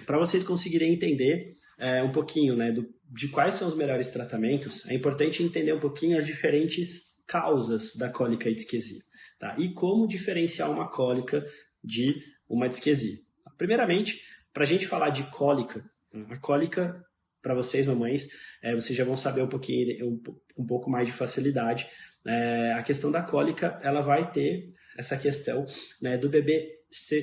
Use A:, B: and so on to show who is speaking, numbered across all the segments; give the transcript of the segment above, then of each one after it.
A: para vocês conseguirem entender um pouquinho, né, de quais são os melhores tratamentos, é importante entender um pouquinho as diferentes causas da cólica e disquesia, tá? E como diferenciar uma cólica de uma disquesia. Primeiramente, para a gente falar de cólica, a cólica, para vocês, mamães, vocês já vão saber um pouco mais de facilidade. A questão da cólica, ela vai ter essa questão, né, do bebê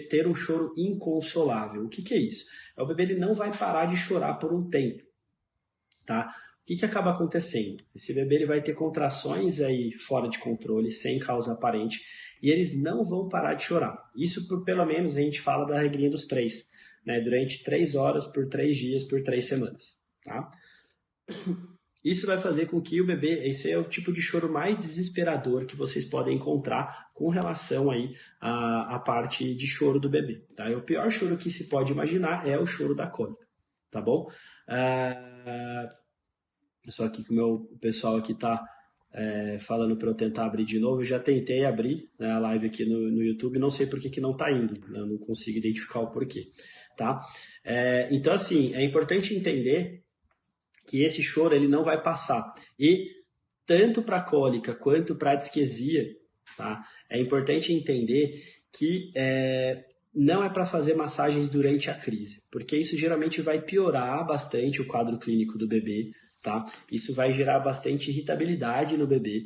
A: ter um choro inconsolável. O que é isso? O bebê ele não vai parar de chorar por um tempo, tá? O que acaba acontecendo? Esse bebê ele vai ter contrações aí fora de controle, sem causa aparente, e eles não vão parar de chorar. Isso por pelo menos a gente fala da regrinha dos 3, né? Durante 3 horas, por 3 dias, por 3 semanas, tá? Isso vai fazer com que o bebê, esse é o tipo de choro mais desesperador que vocês podem encontrar com relação aí à parte de choro do bebê, tá? E o pior choro que se pode imaginar é o choro da cólica, tá bom? Só aqui que o pessoal aqui tá falando para eu tentar abrir de novo. Eu já tentei abrir, né, a live aqui no YouTube, não sei por que não tá indo, né? Eu não consigo identificar o porquê, tá? Então, assim, é importante entender que esse choro ele não vai passar. E tanto para cólica quanto para disquesia, tá? É importante entender que não é para fazer massagens durante a crise, porque isso geralmente vai piorar bastante o quadro clínico do bebê, tá? Isso vai gerar bastante irritabilidade no bebê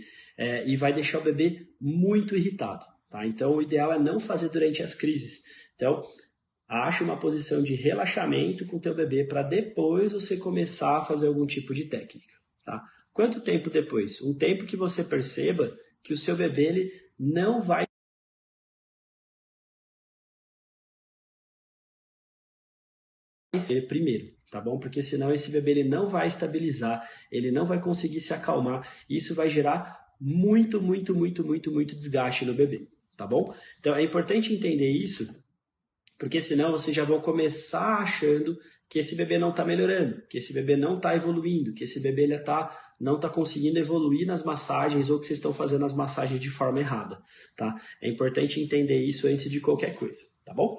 A: e vai deixar o bebê muito irritado, tá? Então, o ideal é não fazer durante as crises. Então, ache uma posição de relaxamento com o teu bebê para depois você começar a fazer algum tipo de técnica, tá? Quanto tempo depois? Um tempo que você perceba que o seu bebê ele não vai ser primeiro, tá bom? Porque senão esse bebê ele não vai estabilizar, ele não vai conseguir se acalmar e isso vai gerar muito desgaste no bebê, tá bom? Então é importante entender isso, porque senão vocês já vão começar achando que esse bebê não está melhorando, que esse bebê não está evoluindo, que esse bebê ele não está conseguindo evoluir nas massagens ou que vocês estão fazendo as massagens de forma errada, tá? É importante entender isso antes de qualquer coisa, tá bom?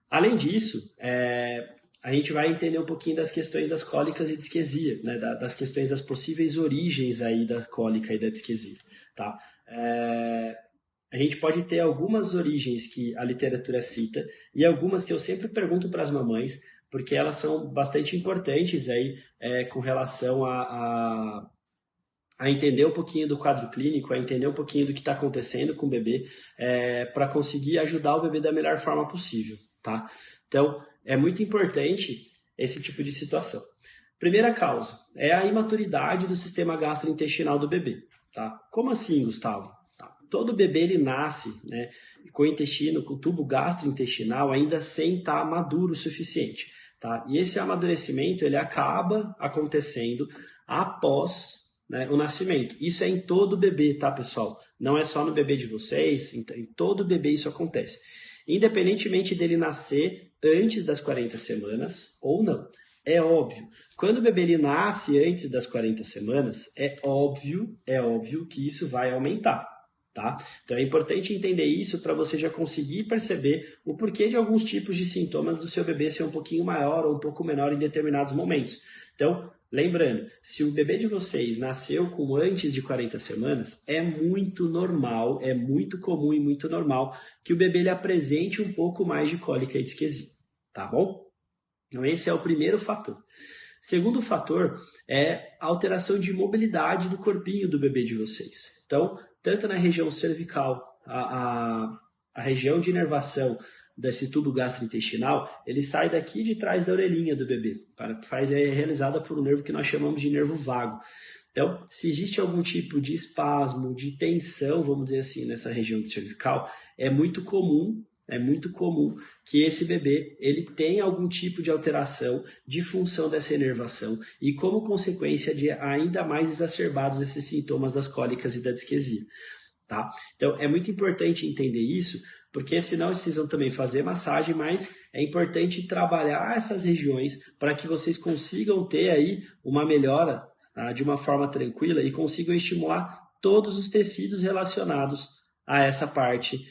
A: Além disso, a gente vai entender um pouquinho das questões das cólicas e disquesia, né? Das questões das possíveis origens aí da cólica e da disquesia, tá? A gente pode ter algumas origens que a literatura cita e algumas que eu sempre pergunto para as mamães, porque elas são bastante importantes aí com relação a entender um pouquinho do quadro clínico, a entender um pouquinho do que está acontecendo com o bebê, para conseguir ajudar o bebê da melhor forma possível, tá? Então, é muito importante esse tipo de situação. Primeira causa é a imaturidade do sistema gastrointestinal do bebê, tá? Como assim, Gustavo? Todo bebê ele nasce, né, com o intestino, com o tubo gastrointestinal ainda sem estar maduro o suficiente, tá? E esse amadurecimento ele acaba acontecendo após, né, o nascimento. Isso é em todo bebê, tá, pessoal? Não é só no bebê de vocês, em todo bebê isso acontece. Independentemente dele nascer antes das 40 semanas ou não. É óbvio, quando o bebê ele nasce antes das 40 semanas, é óbvio que isso vai aumentar. Tá? Então é importante entender isso para você já conseguir perceber o porquê de alguns tipos de sintomas do seu bebê ser um pouquinho maior ou um pouco menor em determinados momentos. Então, lembrando, se o bebê de vocês nasceu com antes de 40 semanas, é muito normal, é muito comum e muito normal que o bebê ele apresente um pouco mais de cólica e disquesia, tá bom? Então esse é o primeiro fator. Segundo fator é a alteração de mobilidade do corpinho do bebê de vocês. Então, tanto na região cervical, a região de inervação desse tubo gastrointestinal, ele sai daqui de trás da orelhinha do bebê, é realizada por um nervo que nós chamamos de nervo vago. Então, se existe algum tipo de espasmo, de tensão, vamos dizer assim, nessa região cervical, é muito comum que esse bebê ele tenha algum tipo de alteração de função dessa inervação e como consequência de ainda mais exacerbados esses sintomas das cólicas e da disquesia, tá? Então é muito importante entender isso, porque senão vocês vão também fazer massagem, mas é importante trabalhar essas regiões para que vocês consigam ter aí uma melhora, tá, de uma forma tranquila e consigam estimular todos os tecidos relacionados a essa parte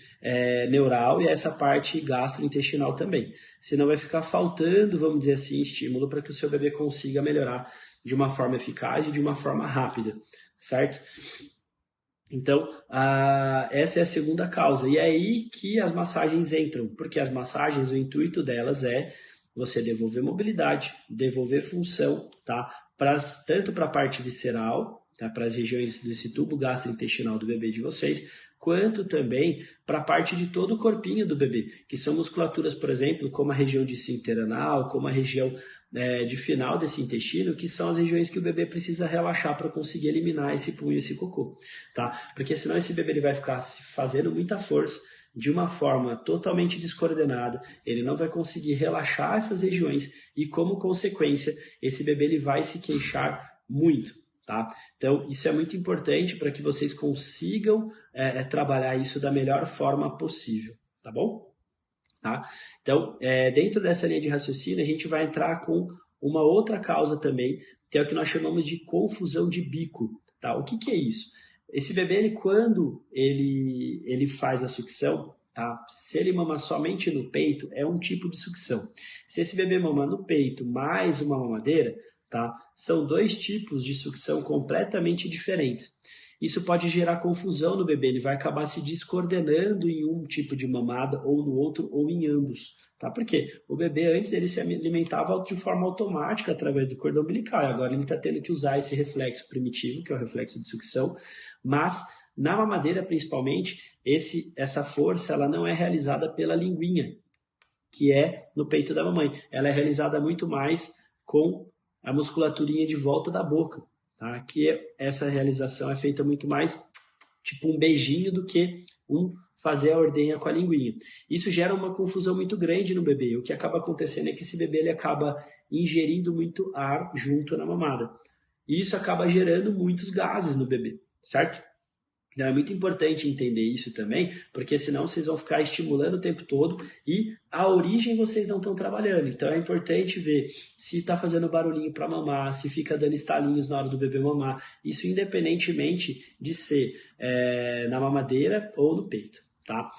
A: neural e essa parte gastrointestinal também. Senão vai ficar faltando, vamos dizer assim, estímulo para que o seu bebê consiga melhorar de uma forma eficaz e de uma forma rápida, certo? Então, essa é a segunda causa. E é aí que as massagens entram, porque as massagens, o intuito delas é você devolver mobilidade, devolver função, tá? Tanto para a parte visceral, tá? Para as regiões desse tubo gastrointestinal do bebê de vocês, quanto também para a parte de todo o corpinho do bebê, que são musculaturas, por exemplo, como a região de esfíncter anal, como a região de final desse intestino, que são as regiões que o bebê precisa relaxar para conseguir eliminar esse pum e esse cocô, tá? Porque senão esse bebê ele vai ficar fazendo muita força de uma forma totalmente descoordenada, ele não vai conseguir relaxar essas regiões e, como consequência, esse bebê ele vai se queixar muito, tá? Então, isso é muito importante para que vocês consigam trabalhar isso da melhor forma possível, tá bom? Tá? Então, dentro dessa linha de raciocínio, a gente vai entrar com uma outra causa também, que é o que nós chamamos de confusão de bico. Tá? O que é isso? Esse bebê, quando ele faz a sucção, tá? Se ele mama somente no peito, é um tipo de sucção. Se esse bebê mama no peito mais uma mamadeira, tá? São dois tipos de sucção completamente diferentes. Isso pode gerar confusão no bebê, ele vai acabar se descoordenando em um tipo de mamada ou no outro ou em ambos, tá? Por quê? O bebê antes ele se alimentava de forma automática através do cordão umbilical, agora ele está tendo que usar esse reflexo primitivo, que é o reflexo de sucção, mas na mamadeira principalmente, essa força ela não é realizada pela linguinha, que é no peito da mamãe, ela é realizada muito mais com a musculaturinha de volta da boca. Tá? Que essa realização é feita muito mais tipo um beijinho do que fazer a ordenha com a linguinha. Isso gera uma confusão muito grande no bebê. O que acaba acontecendo é que esse bebê ele acaba ingerindo muito ar junto na mamada. E isso acaba gerando muitos gases no bebê, certo? Então é muito importante entender isso também, porque senão vocês vão ficar estimulando o tempo todo e a origem vocês não estão trabalhando. Então é importante ver se está fazendo barulhinho para mamar, se fica dando estalinhos na hora do bebê mamar. Isso independentemente de ser na mamadeira ou no peito, tá?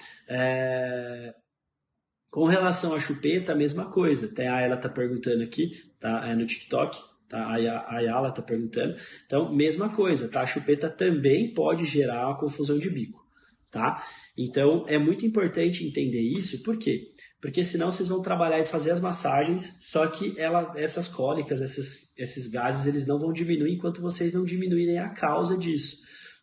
A: Com relação à chupeta, a mesma coisa. Até a ela está perguntando aqui, tá? No TikTok. Tá? A Ayala está perguntando. Então, mesma coisa, tá? A chupeta também pode gerar uma confusão de bico, tá? Então, é muito importante entender isso. Por quê? Porque senão vocês vão trabalhar e fazer as massagens, só que essas cólicas, esses gases, eles não vão diminuir enquanto vocês não diminuírem a causa disso,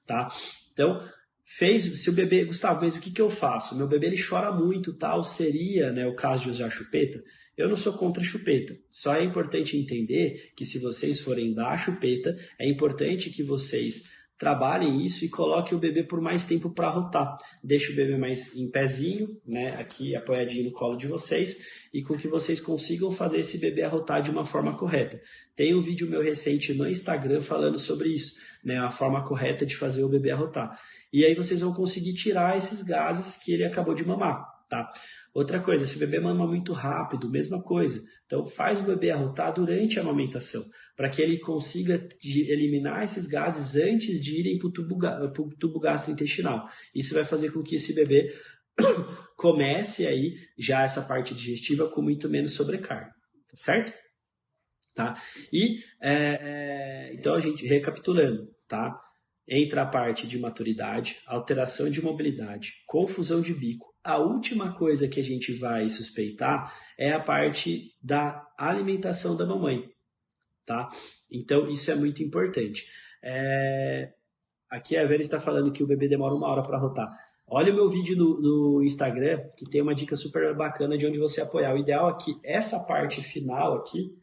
A: tá? Então, se o bebê... Gustavo, mas o que eu faço? Meu bebê ele chora muito, tal, seria, né, o caso de usar chupeta? Eu não sou contra a chupeta, só é importante entender que se vocês forem dar a chupeta, é importante que vocês trabalhem isso e coloquem o bebê por mais tempo para rotar. Deixe o bebê mais em pezinho, né, aqui apoiadinho no colo de vocês, e com que vocês consigam fazer esse bebê arrotar de uma forma correta. Tem um vídeo meu recente no Instagram falando sobre isso, né, a forma correta de fazer o bebê arrotar. E aí vocês vão conseguir tirar esses gases que ele acabou de mamar, tá? Outra coisa, se o bebê mama muito rápido, mesma coisa. Então, faz o bebê arrotar durante a amamentação, para que ele consiga eliminar esses gases antes de irem para o tubo gastrointestinal. Isso vai fazer com que esse bebê comece aí já essa parte digestiva com muito menos sobrecarga, tá certo? Tá? E, então, a gente, recapitulando, tá? Entra a parte de maturidade, alteração de mobilidade, confusão de bico. A última coisa que a gente vai suspeitar é a parte da alimentação da mamãe, tá? Então, isso é muito importante. Aqui a Vera está falando que o bebê demora 1 hora para rotar. Olha o meu vídeo no Instagram, que tem uma dica super bacana de onde você apoiar. O ideal é que essa parte final aqui,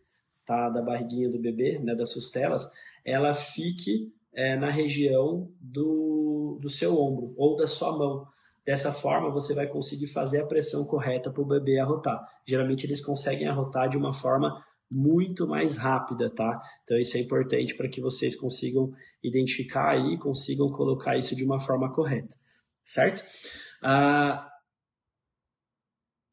A: tá, da barriguinha do bebê, né, das costelas, ela fique na região do seu ombro ou da sua mão. Dessa forma, você vai conseguir fazer a pressão correta para o bebê arrotar. Geralmente, eles conseguem arrotar de uma forma muito mais rápida, tá? Então, isso é importante para que vocês consigam identificar aí, consigam colocar isso de uma forma correta, certo?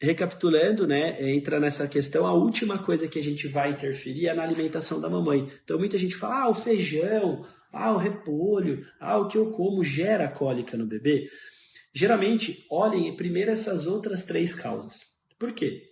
A: Recapitulando, né, entra nessa questão, a última coisa que a gente vai interferir é na alimentação da mamãe. Então, muita gente fala, o feijão, o repolho, o que eu como gera cólica no bebê. Geralmente, olhem primeiro essas outras 3 causas. Por quê?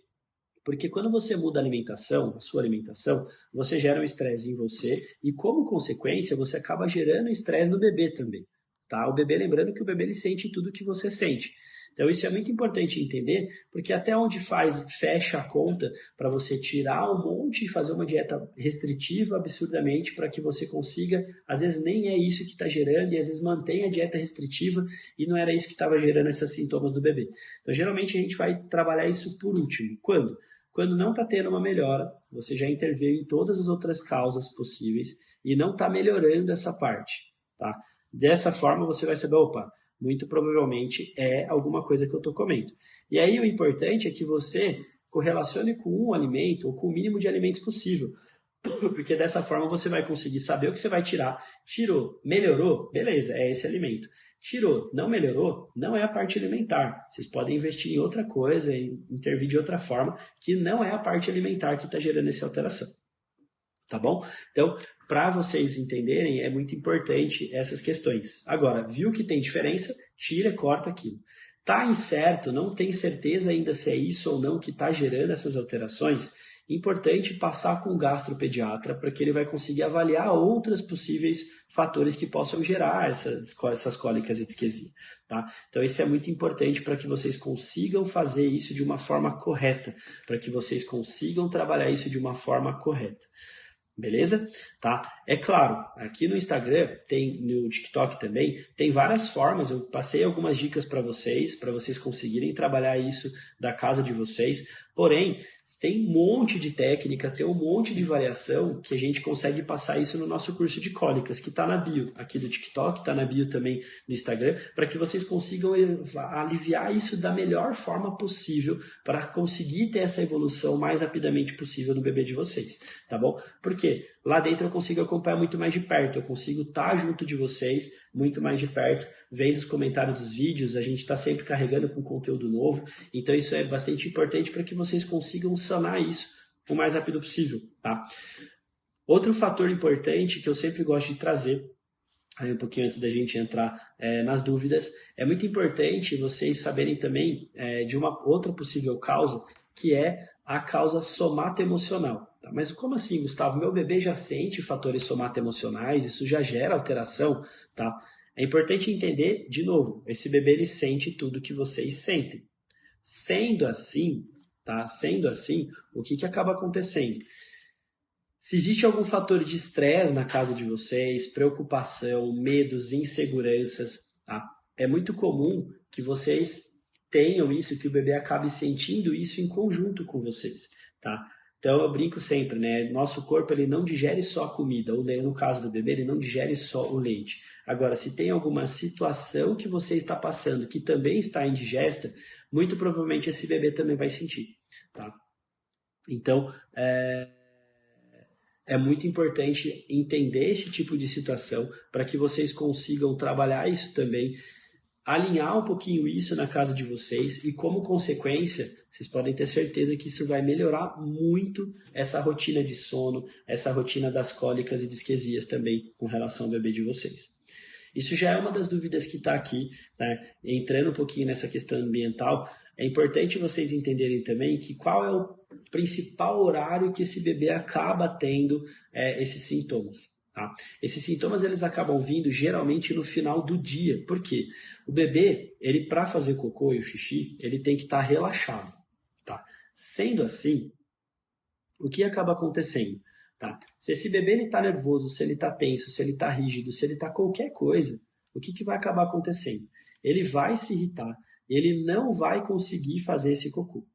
A: Porque quando você muda a alimentação, a sua alimentação, você gera um estresse em você e, como consequência, você acaba gerando estresse no bebê também. Tá? O bebê, lembrando que o bebê ele sente tudo que você sente. Então isso é muito importante entender, porque até onde fecha a conta para você tirar um monte e fazer uma dieta restritiva absurdamente para que você consiga, às vezes nem é isso que está gerando e às vezes mantém a dieta restritiva e não era isso que estava gerando esses sintomas do bebê. Então geralmente a gente vai trabalhar isso por último. Quando? Quando não está tendo uma melhora, você já interveio em todas as outras causas possíveis e não está melhorando essa parte, tá? Dessa forma você vai saber, opa, muito provavelmente é alguma coisa que eu estou comendo. E aí o importante é que você correlacione com um alimento ou com o mínimo de alimentos possível, porque dessa forma você vai conseguir saber o que você vai tirar. Tirou, melhorou? Beleza, é esse alimento. Tirou, não melhorou? Não é a parte alimentar. Vocês podem investir em outra coisa, intervir de outra forma, que não é a parte alimentar que está gerando essa alteração. Tá bom? Então, para vocês entenderem, é muito importante essas questões. Agora, viu que tem diferença? Tira, corta aquilo. Tá incerto, não tem certeza ainda se é isso ou não que está gerando essas alterações? Importante passar com o gastropediatra para que ele vai conseguir avaliar outros possíveis fatores que possam gerar essas cólicas e disquesia. Tá? Então isso é muito importante para que vocês consigam fazer isso de uma forma correta, para que vocês consigam trabalhar isso de uma forma correta. Beleza? Tá? É claro, aqui no Instagram, no TikTok também, tem várias formas, eu passei algumas dicas para vocês conseguirem trabalhar isso da casa de vocês, porém, tem um monte de técnica, tem um monte de variação que a gente consegue passar isso no nosso curso de cólicas, que está na bio aqui do TikTok, está na bio também no Instagram, para que vocês consigam aliviar isso da melhor forma possível para conseguir ter essa evolução o mais rapidamente possível no bebê de vocês, tá bom? Por quê? Lá dentro eu consigo acompanhar muito mais de perto, eu consigo estar junto de vocês muito mais de perto, vendo os comentários dos vídeos, a gente está sempre carregando com conteúdo novo, então isso é bastante importante para que vocês consigam sanar isso o mais rápido possível, tá? Outro fator importante que eu sempre gosto de trazer, aí um pouquinho antes da gente entrar nas dúvidas, é muito importante vocês saberem também de uma outra possível causa, que é a causa somatoemocional. Tá? Mas como assim, Gustavo? Meu bebê já sente fatores somatoemocionais, isso já gera alteração, tá? É importante entender, de novo, esse bebê ele sente tudo que vocês sentem. Sendo assim, tá? Sendo assim, o que acaba acontecendo? Se existe algum fator de estresse na casa de vocês, preocupação, medos, inseguranças, tá? É muito comum que vocês tenham isso, que o bebê acabe sentindo isso em conjunto com vocês, tá? Então eu brinco sempre, né? Nosso corpo ele não digere só a comida, no caso do bebê ele não digere só o leite. Agora, se tem alguma situação que você está passando que também está indigesta, muito provavelmente esse bebê também vai sentir, tá? Então, é muito importante entender esse tipo de situação para que vocês consigam trabalhar isso também, alinhar um pouquinho isso na casa de vocês e, como consequência, vocês podem ter certeza que isso vai melhorar muito essa rotina de sono, essa rotina das cólicas e disquesias também com relação ao bebê de vocês. Isso já é uma das dúvidas que está aqui, né? Entrando um pouquinho nessa questão ambiental, é importante vocês entenderem também que qual é o principal horário que esse bebê acaba tendo esses sintomas. Tá? Esses sintomas eles acabam vindo geralmente no final do dia. Por quê? O bebê, ele para fazer cocô e o xixi, ele tem que estar relaxado. Tá? Sendo assim, o que acaba acontecendo? Tá? Se esse bebê está nervoso, se ele está tenso, se ele está rígido, se ele está qualquer coisa, o que vai acabar acontecendo? Ele vai se irritar, ele não vai conseguir fazer esse cocô.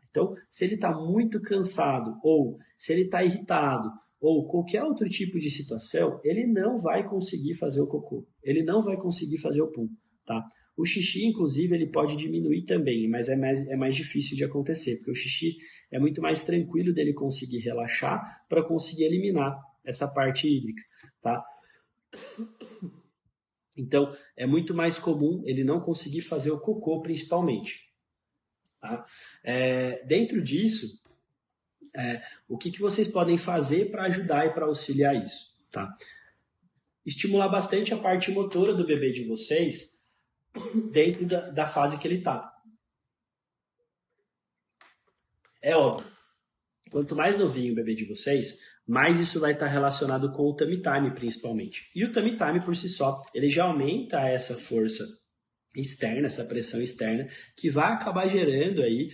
A: Então, se ele está muito cansado, ou se ele está irritado, ou qualquer outro tipo de situação, ele não vai conseguir fazer o cocô, ele não vai conseguir fazer o pum. Tá? O xixi, inclusive, ele pode diminuir também, mas é mais difícil de acontecer, porque o xixi é muito mais tranquilo dele conseguir relaxar para conseguir eliminar essa parte hídrica, tá? Então, é muito mais comum ele não conseguir fazer o cocô, principalmente. Tá? Dentro disso, o que vocês podem fazer para ajudar e para auxiliar isso? Tá? Estimular bastante a parte motora do bebê de vocês, dentro da fase que ele está. É óbvio, quanto mais novinho o bebê de vocês, mais isso vai estar relacionado com o tummy time, principalmente. E o tummy time, por si só, ele já aumenta essa força externa, essa pressão externa, que vai acabar gerando aí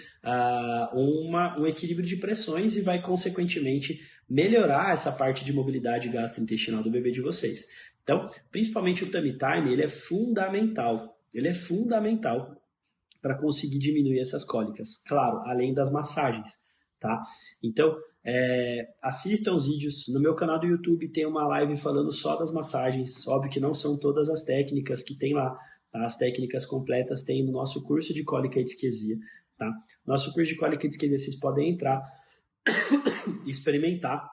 A: um equilíbrio de pressões e vai, consequentemente, melhorar essa parte de mobilidade gastrointestinal do bebê de vocês. Então, principalmente o tummy time, ele é fundamental. Ele é fundamental para conseguir diminuir essas cólicas. Claro, além das massagens, tá? Então, assistam os vídeos. No meu canal do YouTube tem uma live falando só das massagens. Óbvio que não são todas as técnicas que tem lá. Tá? As técnicas completas tem no nosso curso de cólica e disquesia. Tá? Nosso curso de cólica e disquesia, vocês podem entrar e experimentar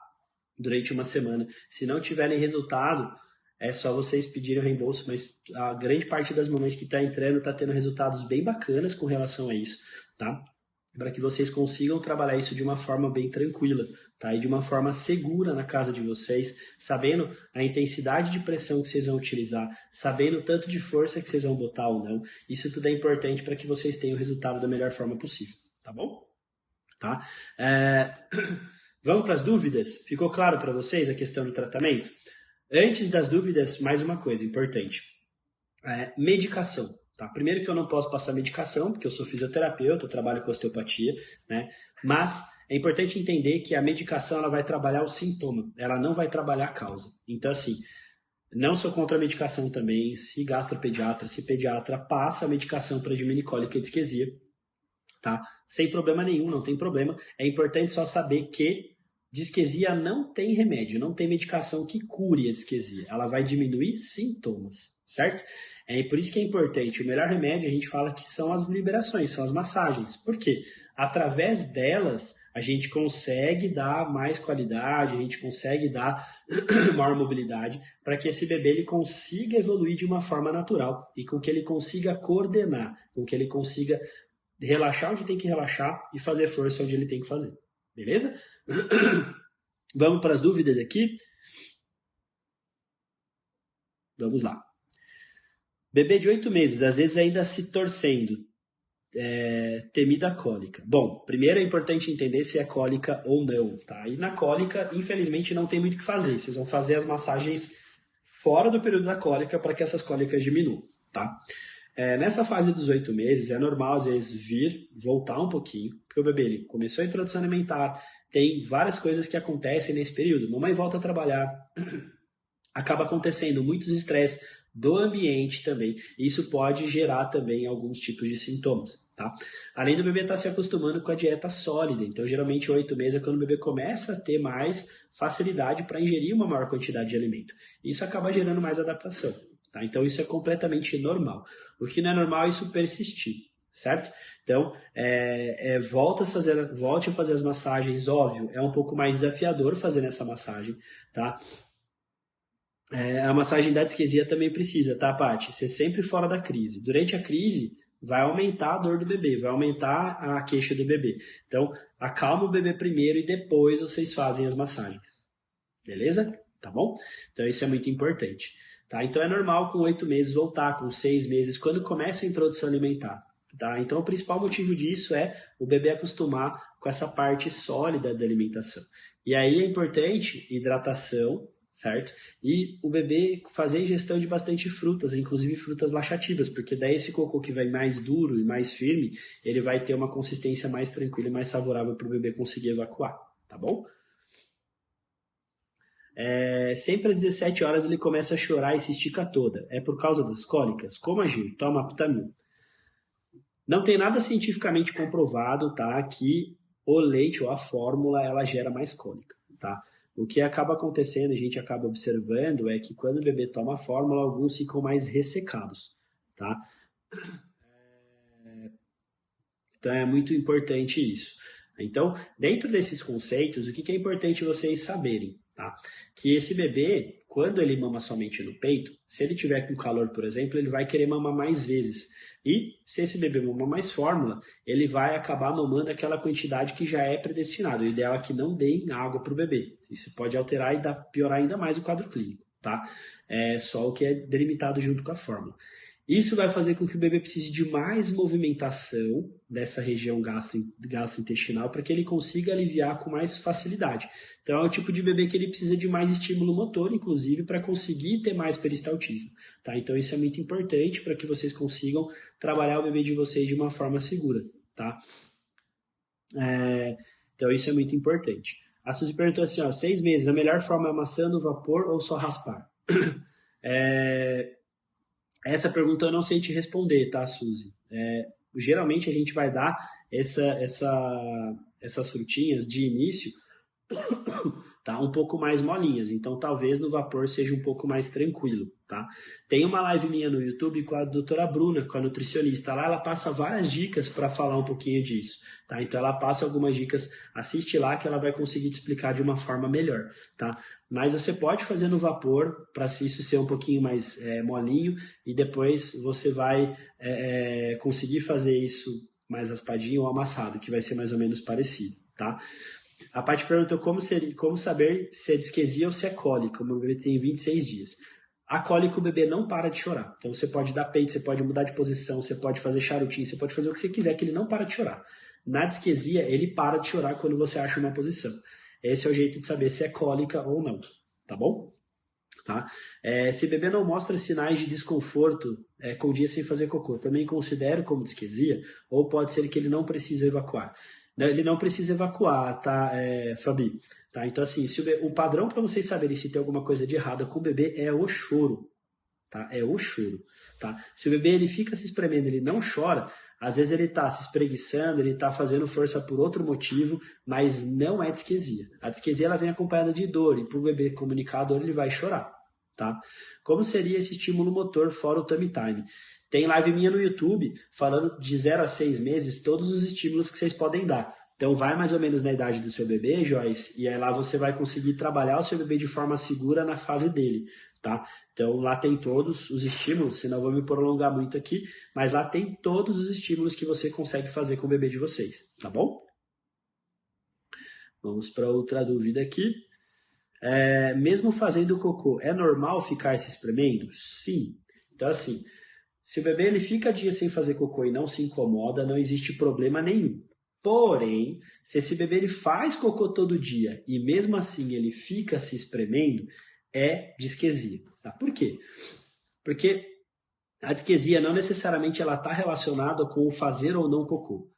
A: durante uma semana. Se não tiverem resultado, é só vocês pedirem o reembolso, mas a grande parte das mamães que está entrando está tendo resultados bem bacanas com relação a isso, tá? Para que vocês consigam trabalhar isso de uma forma bem tranquila, tá? E de uma forma segura na casa de vocês, sabendo a intensidade de pressão que vocês vão utilizar, sabendo o tanto de força que vocês vão botar ou não. Isso tudo é importante para que vocês tenham o resultado da melhor forma possível, tá bom? Tá? Vamos para as dúvidas? Ficou claro para vocês a questão do tratamento? Antes das dúvidas, mais uma coisa importante. Medicação. Tá? Primeiro que eu não posso passar medicação, porque eu sou fisioterapeuta, trabalho com osteopatia, né? Mas é importante entender que a medicação ela vai trabalhar o sintoma, ela não vai trabalhar a causa. Então, assim, não sou contra a medicação também. Se gastropediatra, se pediatra, passa a medicação para diminuir cólica e disquesia, tá? Sem problema nenhum, não tem problema. É importante só saber que disquesia não tem remédio, não tem medicação que cure a disquesia. Ela vai diminuir sintomas, certo? Por isso que é importante. O melhor remédio, a gente fala que são as liberações, são as massagens. Por quê? Através delas, a gente consegue dar mais qualidade, a gente consegue dar maior mobilidade para que esse bebê ele consiga evoluir de uma forma natural e com que ele consiga coordenar, com que ele consiga relaxar onde tem que relaxar e fazer força onde ele tem que fazer. Beleza? Vamos para as dúvidas aqui? Vamos lá. Bebê de 8 meses, às vezes ainda se torcendo. Temida cólica. Bom, primeiro é importante entender se é cólica ou não, tá? E na cólica, infelizmente, não tem muito o que fazer. Vocês vão fazer as massagens fora do período da cólica para que essas cólicas diminuam, tá? Nessa fase dos 8 meses, é normal, às vezes, voltar um pouquinho, porque o bebê ele começou a introdução alimentar, tem várias coisas que acontecem nesse período. Mamãe volta a trabalhar, acaba acontecendo muitos estresses do ambiente também. Isso pode gerar também alguns tipos de sintomas, tá? Além do bebê estar se acostumando com a dieta sólida, então geralmente 8 meses é quando o bebê começa a ter mais facilidade para ingerir uma maior quantidade de alimento. Isso acaba gerando mais adaptação, tá? Então isso é completamente normal. O que não é normal é isso persistir, certo? Então, volte a fazer as massagens, óbvio, é um pouco mais desafiador fazer essa massagem, tá? A massagem da disquesia também precisa, tá, Paty? Ser sempre fora da crise. Durante a crise, vai aumentar a dor do bebê, vai aumentar a queixa do bebê. Então, acalma o bebê primeiro e depois vocês fazem as massagens. Beleza? Tá bom? Então, isso é muito importante. Tá? Então, é normal com 8 meses voltar, com 6 meses, quando começa a introdução alimentar. Tá? Então, o principal motivo disso é o bebê acostumar com essa parte sólida da alimentação. E aí é importante hidratação, certo? E o bebê fazer ingestão de bastante frutas, inclusive frutas laxativas, porque daí esse cocô que vai mais duro e mais firme, ele vai ter uma consistência mais tranquila e mais favorável para o bebê conseguir evacuar, tá bom? Sempre às 17 horas ele começa a chorar e se estica toda. É por causa das cólicas? Como agir? Toma Aptamil. Não tem nada cientificamente comprovado, tá, que o leite ou a fórmula ela gera mais cólica, tá? O que acaba acontecendo, a gente acaba observando, é que quando o bebê toma a fórmula, alguns ficam mais ressecados, tá? Então é muito importante isso. Então, dentro desses conceitos, o que é importante vocês saberem, tá? Que esse bebê, quando ele mama somente no peito, se ele tiver com calor, por exemplo, ele vai querer mamar mais vezes. E se esse bebê mamar mais fórmula, ele vai acabar mamando aquela quantidade que já é predestinado. O ideal é que não deem água para o bebê. Isso pode alterar e piorar ainda mais o quadro clínico, tá? É só o que é delimitado junto com a fórmula. Isso vai fazer com que o bebê precise de mais movimentação dessa região gastrointestinal para que ele consiga aliviar com mais facilidade. Então é o tipo de bebê que ele precisa de mais estímulo motor, inclusive, para conseguir ter mais peristaltismo. Tá? Então isso é muito importante para que vocês consigam trabalhar o bebê de vocês de uma forma segura. Tá? Então isso é muito importante. A Suzy perguntou assim, ó, 6 meses, a melhor forma é amassando, vapor ou só raspar? Essa pergunta eu não sei te responder, tá, Suzy? Geralmente a gente vai dar essas frutinhas de início, tá, um pouco mais molinhas, então talvez no vapor seja um pouco mais tranquilo, tá? Tem uma live minha no YouTube com a doutora Bruna, com a nutricionista, lá ela passa várias dicas para falar um pouquinho disso, tá? Então ela passa algumas dicas, assiste lá que ela vai conseguir te explicar de uma forma melhor, tá? Mas você pode fazer no vapor para isso ser um pouquinho mais molinho e depois você vai conseguir fazer isso mais raspadinho ou amassado, que vai ser mais ou menos parecido, tá? A Paty perguntou como saber se é disquesia ou se é cólica. O meu bebê tem 26 dias. A cólica, o bebê não para de chorar. Então você pode dar peito, você pode mudar de posição, você pode fazer charutinho, você pode fazer o que você quiser, que ele não para de chorar. Na disquesia, ele para de chorar quando você acha uma posição. Esse é o jeito de saber se é cólica ou não, tá bom? Tá? Se o bebê não mostra sinais de desconforto com o dia sem fazer cocô, também considero como disquesia, ou pode ser que ele não precisa evacuar. Ele não precisa evacuar, tá, Fabi? Tá? Então, assim, o padrão para vocês saberem se tem alguma coisa de errada com o bebê é o choro. Tá? É o choro. Tá? Se o bebê ele fica se espremendo, ele não chora, às vezes ele está se espreguiçando, ele está fazendo força por outro motivo, mas não é disquesia. A disquesia ela vem acompanhada de dor, e para o bebê comunicar a dor, ele vai chorar. Tá? Como seria esse estímulo motor fora o tummy time? Tem live minha no YouTube falando de 0 a 6 meses todos os estímulos que vocês podem dar. Então vai mais ou menos na idade do seu bebê, Joyce, e aí lá você vai conseguir trabalhar o seu bebê de forma segura na fase dele, tá? Então lá tem todos os estímulos, senão eu vou me prolongar muito aqui, mas lá tem todos os estímulos que você consegue fazer com o bebê de vocês, tá bom? Vamos para outra dúvida aqui. Mesmo fazendo cocô, é normal ficar se espremendo? Sim. Então assim, se o bebê ele fica dias sem fazer cocô e não se incomoda, não existe problema nenhum. Porém, se esse bebê ele faz cocô todo dia e mesmo assim ele fica se espremendo, é disquesia. Tá? Por quê? Porque a disquesia não necessariamente ela está relacionada com o fazer ou não cocô,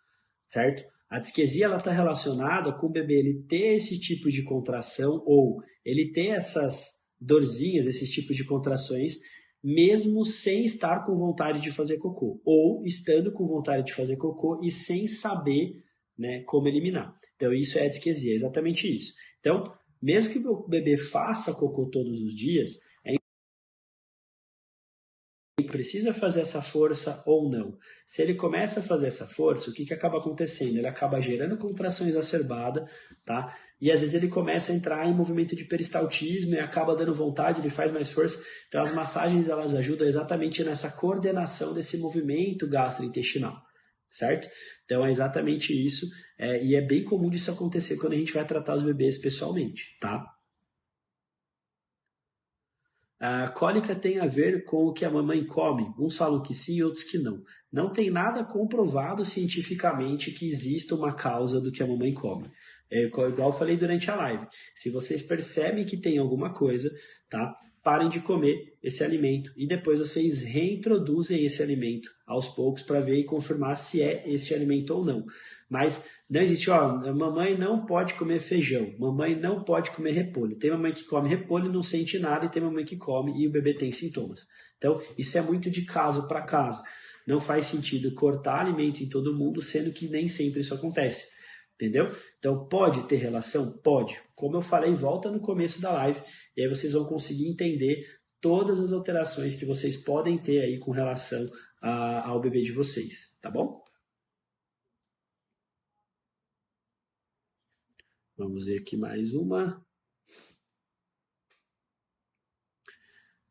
A: certo? A disquesia ela está relacionada com o bebê ele ter esse tipo de contração ou ele ter essas dorzinhas, esses tipos de contrações, mesmo sem estar com vontade de fazer cocô, ou estando com vontade de fazer cocô e sem saber, né, como eliminar. Então isso é a disquesia, é exatamente isso. Então, mesmo que o bebê faça cocô todos os dias, precisa fazer essa força ou não. Se ele começa a fazer essa força, o que acaba acontecendo? Ele acaba gerando contração exacerbada, tá? E às vezes ele começa a entrar em movimento de peristaltismo e acaba dando vontade, ele faz mais força. Então as massagens elas ajudam exatamente nessa coordenação desse movimento gastrointestinal, certo? Então é exatamente isso, e é bem comum disso acontecer quando a gente vai tratar os bebês pessoalmente, tá? A cólica tem a ver com o que a mamãe come. Uns falam que sim, outros que não. Não tem nada comprovado cientificamente que exista uma causa do que a mamãe come. Igual eu falei durante a live. Se vocês percebem que tem alguma coisa, tá? Parem de comer esse alimento e depois vocês reintroduzem esse alimento aos poucos para ver e confirmar se é esse alimento ou não. Mas não existe, mamãe não pode comer feijão, mamãe não pode comer repolho. Tem mamãe que come repolho e não sente nada, e tem mamãe que come e o bebê tem sintomas. Então, isso é muito de caso para caso. Não faz sentido cortar alimento em todo mundo, sendo que nem sempre isso acontece. Entendeu? Então, pode ter relação? Pode. Como eu falei, volta no começo da live, e aí vocês vão conseguir entender todas as alterações que vocês podem ter aí com relação ao bebê de vocês, tá bom? Vamos ver aqui mais uma.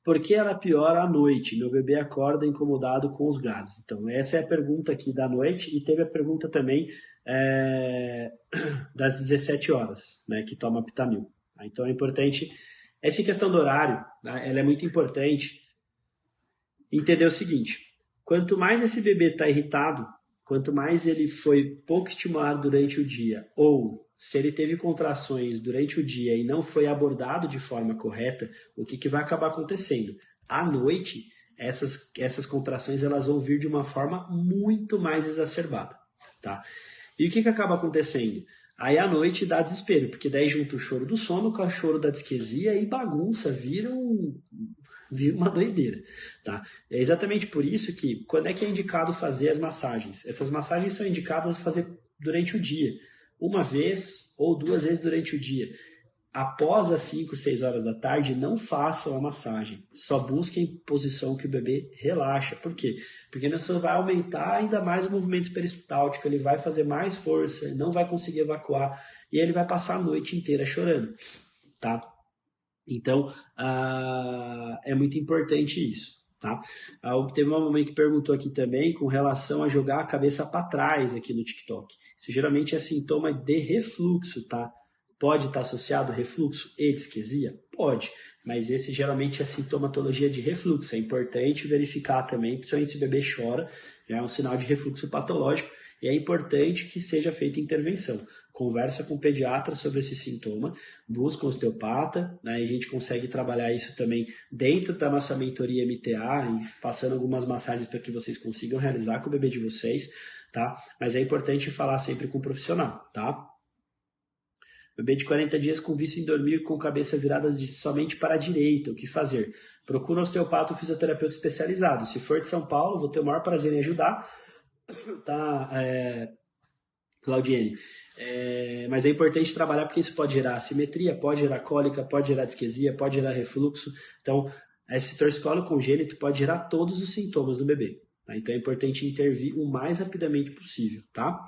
A: Por que ela piora à noite? Meu bebê acorda incomodado com os gases. Então, essa é a pergunta aqui da noite. E teve a pergunta também das 17 horas, né, que toma Pitamil. Então, é importante. Essa questão do horário, ela é muito importante entender o seguinte. Quanto mais esse bebê está irritado, quanto mais ele foi pouco estimulado durante o dia, ou se ele teve contrações durante o dia e não foi abordado de forma correta, o que vai acabar acontecendo? À noite, essas contrações elas vão vir de uma forma muito mais exacerbada, tá? E o que acaba acontecendo? Aí à noite dá desespero, porque daí junta o choro do sono com o choro da disquesia e bagunça, vira uma doideira, tá? É exatamente por isso que, quando é que é indicado fazer as massagens? Essas massagens são indicadas fazer durante o dia, uma vez ou duas vezes durante o dia. Após as 5, 6 horas da tarde, não façam a massagem. Só busquem posição que o bebê relaxa. Por quê? Porque isso vai aumentar ainda mais o movimento peristáltico, ele vai fazer mais força, não vai conseguir evacuar e ele vai passar a noite inteira chorando, tá? Então, é muito importante isso, tá? Teve uma mamãe que perguntou aqui também com relação a jogar a cabeça para trás aqui no TikTok. Isso geralmente é sintoma de refluxo, tá? Pode estar associado a refluxo e disquesia? Pode, mas esse geralmente é sintomatologia de refluxo. É importante verificar também, principalmente se o bebê chora, já é um sinal de refluxo patológico e é importante que seja feita intervenção. Conversa com o pediatra sobre esse sintoma, busca um osteopata, né, e a gente consegue trabalhar isso também dentro da nossa mentoria MTA, e passando algumas massagens para que vocês consigam realizar com o bebê de vocês, tá? Mas é importante falar sempre com o profissional, tá? Bebê de 40 dias com vício em dormir com cabeça virada somente para a direita, o que fazer? Procura um osteopata ou fisioterapeuta especializado. Se for de São Paulo, vou ter o maior prazer em ajudar, tá, Claudiene? Mas é importante trabalhar porque isso pode gerar assimetria, pode gerar cólica, pode gerar disquesia, pode gerar refluxo. Então, esse torcicolo congênito pode gerar todos os sintomas do bebê. Tá? Então, é importante intervir o mais rapidamente possível, tá?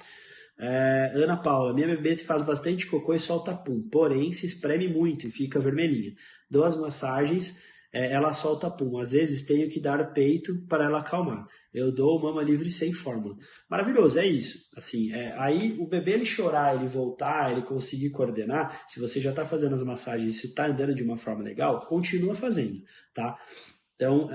A: Ana Paula, minha bebê faz bastante cocô e solta pum, porém se espreme muito e fica vermelhinha. Dou as massagens, ela solta pum. Às vezes tenho que dar peito para ela acalmar. Eu dou mama livre sem fórmula. Maravilhoso, é isso. Assim, aí o bebê ele chorar, ele voltar, ele conseguir coordenar, se você já está fazendo as massagens e se está andando de uma forma legal, continua fazendo, tá? Então,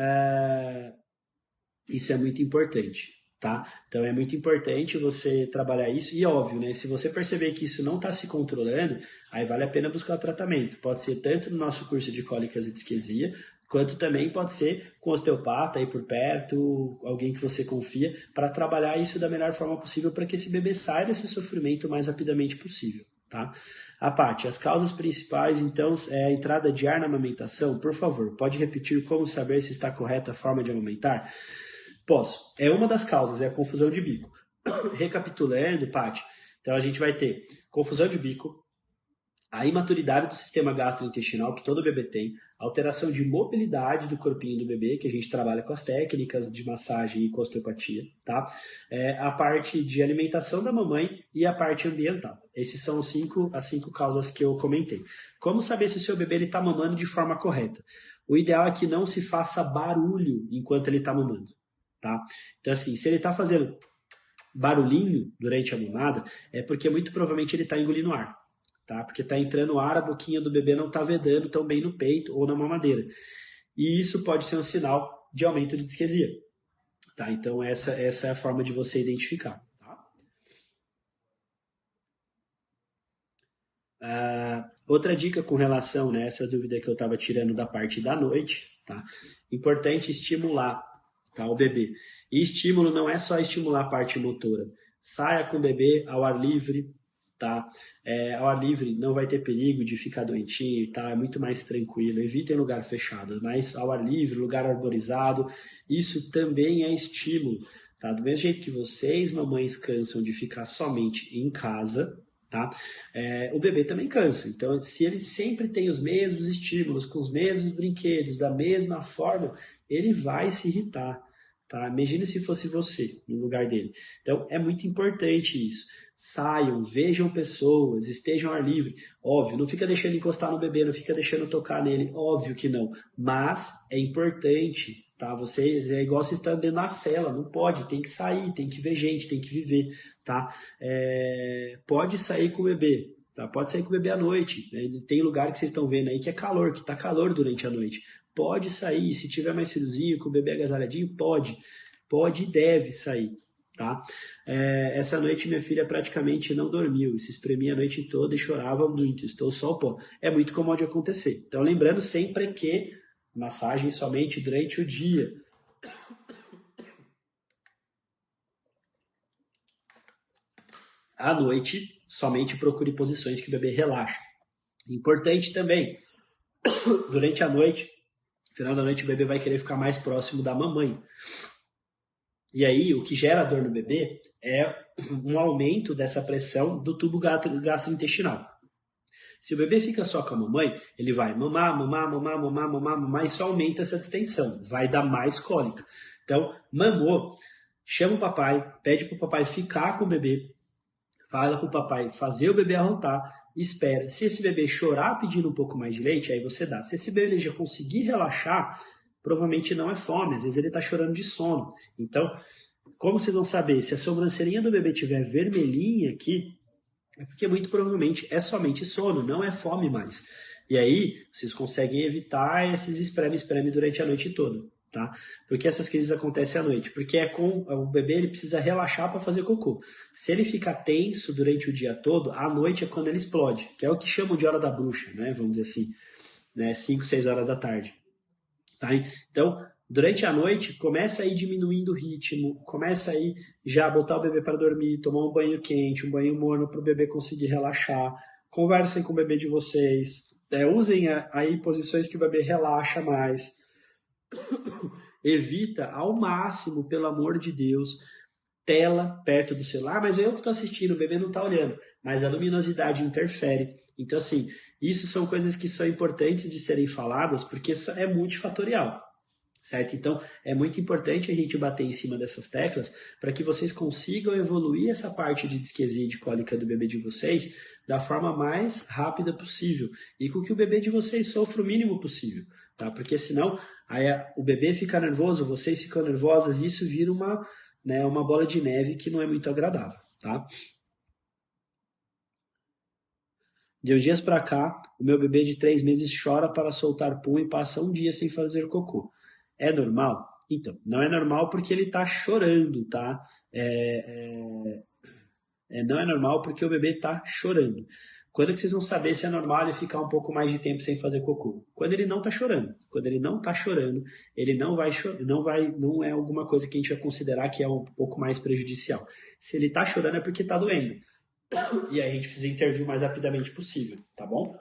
A: isso é muito importante. Tá? Então é muito importante você trabalhar isso e óbvio, né? Se você perceber que isso não está se controlando, aí vale a pena buscar tratamento. Pode ser tanto no nosso curso de cólicas e disquesia, quanto também pode ser com osteopata aí por perto, alguém que você confia, para trabalhar isso da melhor forma possível para que esse bebê saia desse sofrimento o mais rapidamente possível. Tá? A Paty, as causas principais, então, é a entrada de ar na amamentação. Por favor, pode repetir como saber se está correta a forma de amamentar? Posso. É uma das causas, é a confusão de bico. Recapitulando, Paty, então a gente vai ter confusão de bico, a imaturidade do sistema gastrointestinal que todo bebê tem, alteração de mobilidade do corpinho do bebê, que a gente trabalha com as técnicas de massagem e com osteopatia, tá? A parte de alimentação da mamãe e a parte ambiental. Esses são as cinco causas que eu comentei. Como saber se o seu bebê está mamando de forma correta? O ideal é que não se faça barulho enquanto ele está mamando. Tá? Então, assim, se ele está fazendo barulhinho durante a mamada, é porque muito provavelmente ele está engolindo ar, tá? Porque está entrando ar, a boquinha do bebê não está vedando tão bem no peito ou na mamadeira. E isso pode ser um sinal de aumento de disquesia, tá? Então, essa é a forma de você identificar, tá? Outra dica com relação, né, essa dúvida que eu estava tirando da parte da noite, tá? Importante estimular, tá, o bebê. E estímulo não é só estimular a parte motora. Saia com o bebê ao ar livre, tá? Ao ar livre não vai ter perigo de ficar doentinho, tá? É muito mais tranquilo. Evitem lugar fechado, mas ao ar livre, lugar arborizado, isso também é estímulo, tá? Do mesmo jeito que vocês, mamães, cansam de ficar somente em casa, tá? O bebê também cansa. Então, se ele sempre tem os mesmos estímulos, com os mesmos brinquedos, da mesma forma, ele vai se irritar, tá? Imagina se fosse você no lugar dele. Então, é muito importante isso. Saiam, vejam pessoas, estejam ao ar livre. Óbvio, não fica deixando encostar no bebê, não fica deixando tocar nele. Óbvio que não. Mas é importante, tá? Você é igual você está dentro da cela, não pode, tem que sair, tem que ver gente, tem que viver, tá? Pode sair com o bebê, tá? Pode sair com o bebê à noite, né? Tem lugar que vocês estão vendo aí que é calor, que tá calor durante a noite. Pode sair, se tiver mais friozinho, com o bebê agasalhadinho, pode. pode e deve sair. Tá? Essa noite minha filha praticamente não dormiu, se espremia a noite toda e chorava muito, estou só o pó. É muito comum de acontecer. Então lembrando sempre que massagem somente durante o dia. À noite, somente procure posições que o bebê relaxa. Importante também, durante a noite, no final da noite o bebê vai querer ficar mais próximo da mamãe. E aí, o que gera dor no bebê é um aumento dessa pressão do tubo gastrointestinal. Se o bebê fica só com a mamãe, ele vai mamar, mamar, mamar, mamar, mamar, mamar, e só aumenta essa distensão, vai dar mais cólica. Então, mamou, chama o papai, pede para o papai ficar com o bebê, fala para o papai fazer o bebê arrotar, espera. Se esse bebê chorar pedindo um pouco mais de leite, aí você dá. Se esse bebê já conseguir relaxar, provavelmente não é fome, às vezes ele está chorando de sono. Então, como vocês vão saber? Se a sobrancelhinha do bebê estiver vermelhinha aqui, é porque muito provavelmente é somente sono, não é fome mais. E aí, vocês conseguem evitar esses espreme-espreme durante a noite toda. Tá? Por que essas crises acontecem à noite? Porque o bebê ele precisa relaxar para fazer cocô. Se ele ficar tenso durante o dia todo, à noite é quando ele explode, que é o que chamam de hora da bruxa, né? Vamos dizer assim, né? 5, 6 horas da tarde. Tá? Então, durante a noite, começa a ir diminuindo o ritmo, começa a ir já botar o bebê para dormir, tomar um banho quente, um banho morno para o bebê conseguir relaxar. Conversem com o bebê de vocês, usem aí posições que o bebê relaxa mais. Evita ao máximo, pelo amor de Deus, tela perto do celular, mas eu que estou assistindo, o bebê não está olhando, mas a luminosidade interfere. Então, assim, isso são coisas que são importantes de serem faladas, porque é multifatorial, certo? Então, é muito importante a gente bater em cima dessas teclas para que vocês consigam evoluir essa parte de disquesia e de cólica do bebê de vocês da forma mais rápida possível e com que o bebê de vocês sofra o mínimo possível, tá? Porque senão aí o bebê fica nervoso, vocês ficam nervosas e isso vira uma bola de neve que não é muito agradável, tá? De uns dias para cá, o meu bebê de 3 meses chora para soltar pum e passa um dia sem fazer cocô. É normal? Então, não é normal porque ele está chorando, tá? Não é normal porque o bebê está chorando. Quando que vocês vão saber se é normal ele ficar um pouco mais de tempo sem fazer cocô? Quando ele não está chorando. Quando ele não está chorando, ele não é alguma coisa que a gente vai considerar que é um pouco mais prejudicial. Se ele está chorando é porque está doendo. E aí a gente precisa intervir o mais rapidamente possível, tá bom?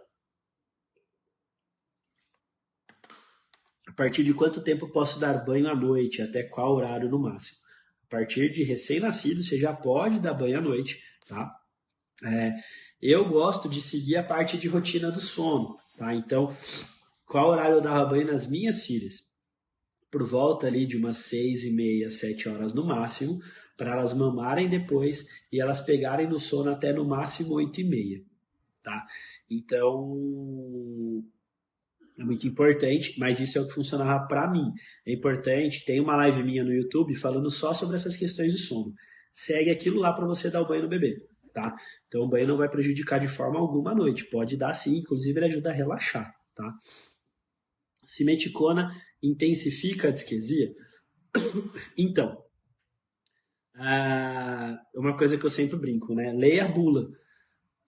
A: A partir de quanto tempo posso dar banho à noite? Até qual horário no máximo? A partir de recém-nascido, você já pode dar banho à noite, tá? Eu gosto de seguir a parte de rotina do sono, tá? Então, qual horário eu dava banho nas minhas filhas? Por volta ali de umas 6h30, 7 horas no máximo, para elas mamarem depois e elas pegarem no sono até no máximo 8h30, tá? Então, é muito importante, mas isso é o que funcionava para mim. É importante, tem uma live minha no YouTube falando só sobre essas questões de sono. Segue aquilo lá para você dar o banho no bebê, tá? Então o banho não vai prejudicar de forma alguma a noite. Pode dar sim, inclusive ele ajuda a relaxar, tá? Simeticona intensifica a disquesia? Então, uma coisa que eu sempre brinco, né? Leia a bula.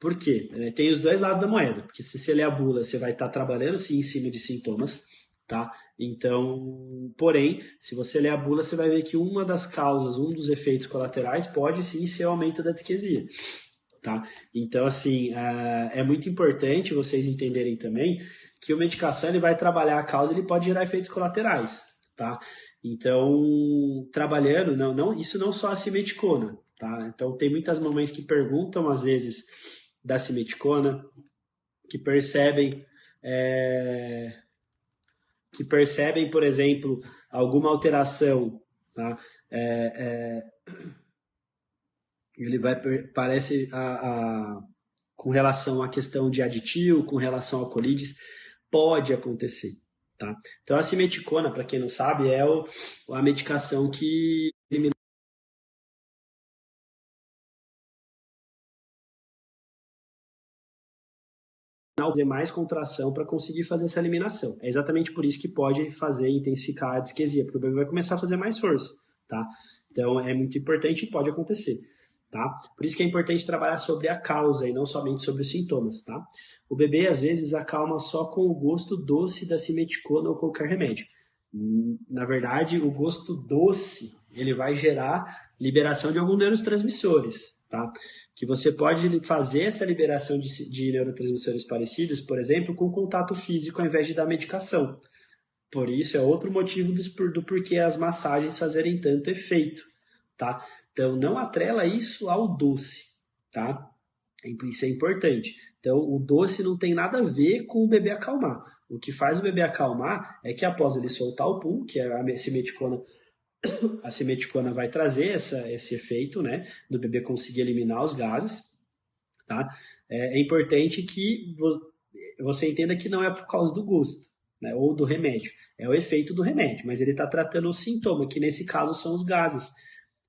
A: Por quê? Tem os dois lados da moeda. Porque se você ler a bula, você vai estar trabalhando sim em cima de sintomas, tá? Então, porém, se você ler a bula, você vai ver que uma das causas, um dos efeitos colaterais pode sim ser o aumento da disquesia, tá? Então, assim, é muito importante vocês entenderem também que a medicação ele vai trabalhar a causa, ele pode gerar efeitos colaterais, tá? Então, trabalhando, isso não só a simeticona, tá? Então, tem muitas mamães que perguntam, às vezes, da simeticona, que percebem, por exemplo, alguma alteração, tá? Ele parece com relação à questão de aditivo, com relação ao colides, pode acontecer, tá? Então a simeticona, para quem não sabe, é a medicação que elimina fazer mais contração para conseguir fazer essa eliminação. É exatamente por isso que pode fazer intensificar a disquesia, porque o bebê vai começar a fazer mais força, tá? Então, é muito importante e pode acontecer, tá? Por isso que é importante trabalhar sobre a causa e não somente sobre os sintomas, tá? O bebê, às vezes, acalma só com o gosto doce da simeticona ou qualquer remédio. Na verdade, o gosto doce, ele vai gerar liberação de alguns neurotransmissores, tá? Que você pode fazer essa liberação de neurotransmissores parecidos, por exemplo, com contato físico ao invés de dar medicação. Por isso é outro motivo do porquê as massagens fazerem tanto efeito, tá? Então não atrela isso ao doce, tá? Isso é importante. Então o doce não tem nada a ver com o bebê acalmar. O que faz o bebê acalmar é que após ele soltar o pum, que é a simeticona vai trazer esse efeito, né, do bebê conseguir eliminar os gases, tá? É importante que você entenda que não é por causa do gosto, né, ou do remédio, é o efeito do remédio, mas ele está tratando o sintoma, que nesse caso são os gases,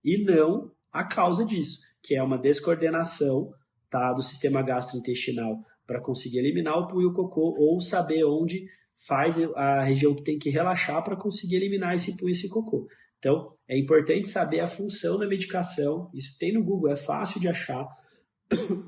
A: e não a causa disso, que é uma descoordenação, tá, do sistema gastrointestinal para conseguir eliminar o poo e o cocô, ou saber onde faz a região que tem que relaxar para conseguir eliminar esse poo e esse cocô. Então, é importante saber a função da medicação, isso tem no Google, é fácil de achar,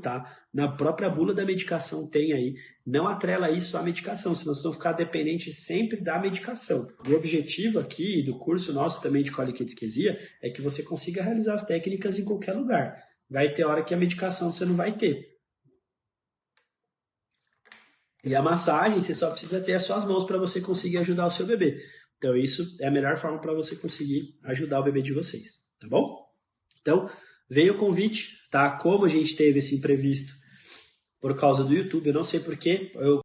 A: tá? Na própria bula da medicação tem aí, não atrela isso à medicação, senão vocês vão ficar dependente sempre da medicação. O objetivo aqui do curso nosso também de cólica e disquesia é que você consiga realizar as técnicas em qualquer lugar. Vai ter hora que a medicação você não vai ter. E a massagem, você só precisa ter as suas mãos para você conseguir ajudar o seu bebê. Então, isso é a melhor forma para você conseguir ajudar o bebê de vocês, tá bom? Então, veio o convite, tá? Como a gente teve esse imprevisto por causa do YouTube, eu não sei porquê, eu